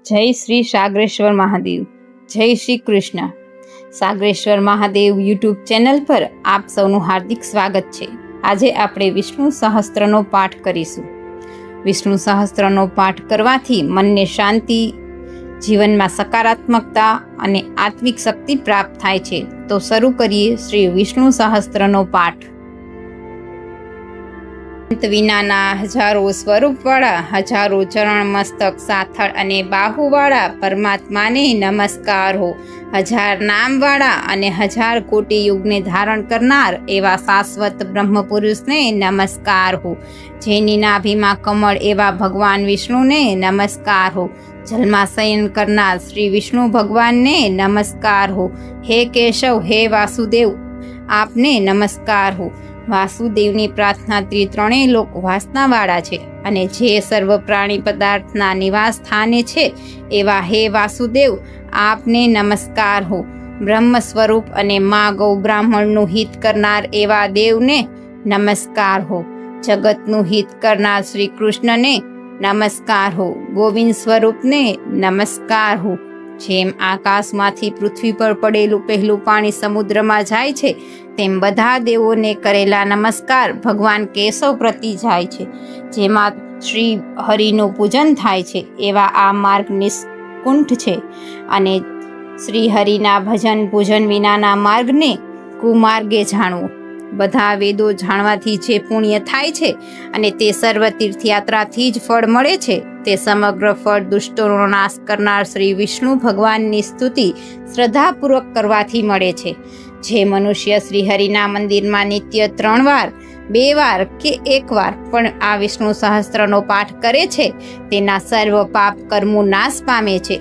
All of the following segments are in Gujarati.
જય શ્રી સાગરેશ્વર મહાદેવ. જય શ્રી કૃષ્ણ. સાગરેશ્વર મહાદેવ યુટ્યુબ ચેનલ પર આપ સૌનું હાર્દિક સ્વાગત છે. આજે આપણે વિષ્ણુ સહસ્ત્રનો પાઠ કરીશું. વિષ્ણુ સહસ્ત્રનો પાઠ કરવાથી મનને શાંતિ, જીવનમાં સકારાત્મકતા અને આત્મિક શક્તિ પ્રાપ્ત થાય છે. તો શરૂ કરીએ શ્રી વિષ્ણુ સહસ્ત્રનો પાઠ. વિનાના હજારો સ્વરૂપવાળા, હજારો ચરણ, મસ્તક, સાથળ અને બાહુવાળા પરમાત્માને નમસ્કાર હો. હજાર નામવાળા અને હજાર કોટી યુગને ધારણ કરનાર એવા શાશ્વત બ્રહ્મ પુરુષને નમસ્કાર હો. જેની નાભીમાં કમળ એવા ભગવાન વિષ્ણુને નમસ્કાર હો. જલમાં શયન કરનાર શ્રી વિષ્ણુ ભગવાનને નમસ્કાર હો. હે કેશવ, હે વાસુદેવ, આપને નમસ્કાર હો. વાસુદેવની પ્રાર્થના ત્રણેય લોક વાસનાવાળા છે અને જે સર્વ પ્રાણી પદાર્થના નિવાસ સ્થાને છે એવા હે વાસુદેવ, આપને નમસ્કાર હો. બ્રહ્મ સ્વરૂપ અને મા ગૌ બ્રાહ્મણનું હિત કરનાર એવા દેવને નમસ્કાર હો. જગતનું હિત કરનાર શ્રી કૃષ્ણને નમસ્કાર હો. ગોવિંદ સ્વરૂપને નમસ્કાર હો. જેમ આકાશમાંથી પૃથ્વી પર પડેલું પહેલું પાણી સમુદ્રમાં જાય છે, તેમ બધા દેવોને કરેલા નમસ્કાર ભગવાન કેશવ પ્રતિ જાય છે. જેમાં શ્રી હરિનું પૂજન થાય છે એવા આ માર્ગ નિષ્કુંઠ છે અને શ્રી હરિના ભજન પૂજન વિનાના માર્ગને કુમાર્ગે જાણવું. બધા વેદો જાણવાથી જે પુણ્ય થાય છે અને તે સર્વ તીર્થયાત્રાથી જ ફળ મળે છે, તે સમગ્ર ફળ દુષ્ટોનો નાશ કરનાર શ્રી વિષ્ણુ ભગવાનની સ્તુતિ શ્રદ્ધાપૂર્વક કરવાથી મળે છે. જે મનુષ્ય શ્રી હરિના મંદિરમાં નિત્ય 3 વાર, 2 વાર કે 1 વાર પણ આ વિષ્ણુ સહસ્ત્રનો પાઠ કરે છે, તેના સર્વ પાપ કર્મો નાશ પામે છે.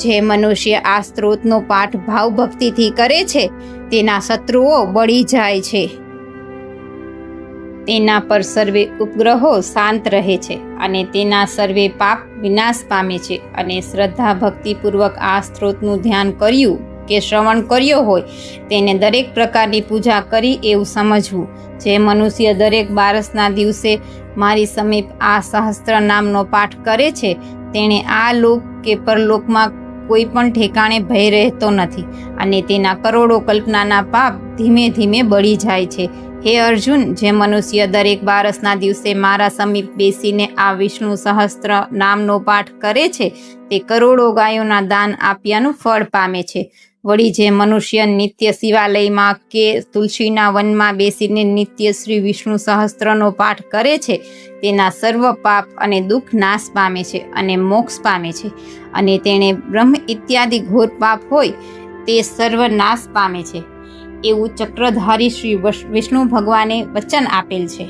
જે મનુષ્ય આ સ્ત્રોતનો પાઠ ભાવભક્તિથી કરે છે, તેના શત્રુઓ બળી જાય છે. તેના પર સર્વે ઉપગ્રહો શાંત રહે છે અને તેના સર્વે પાપ વિનાશ પામે છે. અને શ્રદ્ધા ભક્તિપૂર્વક આ સ્ત્રોતનું ધ્યાન કર્યું કે શ્રવણ કર્યો હોય, તેને દરેક પ્રકારની પૂજા કરી એવું સમજવું. જે મનુષ્ય દરેક બારસના દિવસે મારી સમીપ આ સહસ્ત્ર નામનો પાઠ કરે છે, તેણે આ લોક કે પરલોકમાં કોઈ પણ ઠેકાણે ભય રહેતો નથી અને તેના કરોડો કલ્પનાના પાપ ધીમે ધીમે બળી જાય છે. હે અર્જુન, જે મનુષ્ય દરેક બારસના દિવસે મારા સમીપ બેસીને આ વિષ્ણુ સહસ્ત્ર નામનો પાઠ કરે છે, તે કરોડો ગાયોના દાન આપ્યાનું ફળ પામે છે. વળી જે મનુષ્ય નિત્ય શિવાલયમાં કે તુલસીના વનમાં બેસીને નિત્ય શ્રી વિષ્ણુ સહસ્ત્રનો પાઠ કરે છે, તેના સર્વ પાપ અને દુઃખ નાશ પામે છે અને મોક્ષ પામે છે. અને તેણે બ્રહ્મ ઇત્યાદિ ઘોર પાપ હોય તે સર્વ નાશ પામે છે. એવું ચક્રધારી શ્રી વિષ્ણુ ભગવાને વચન આપેલ છે.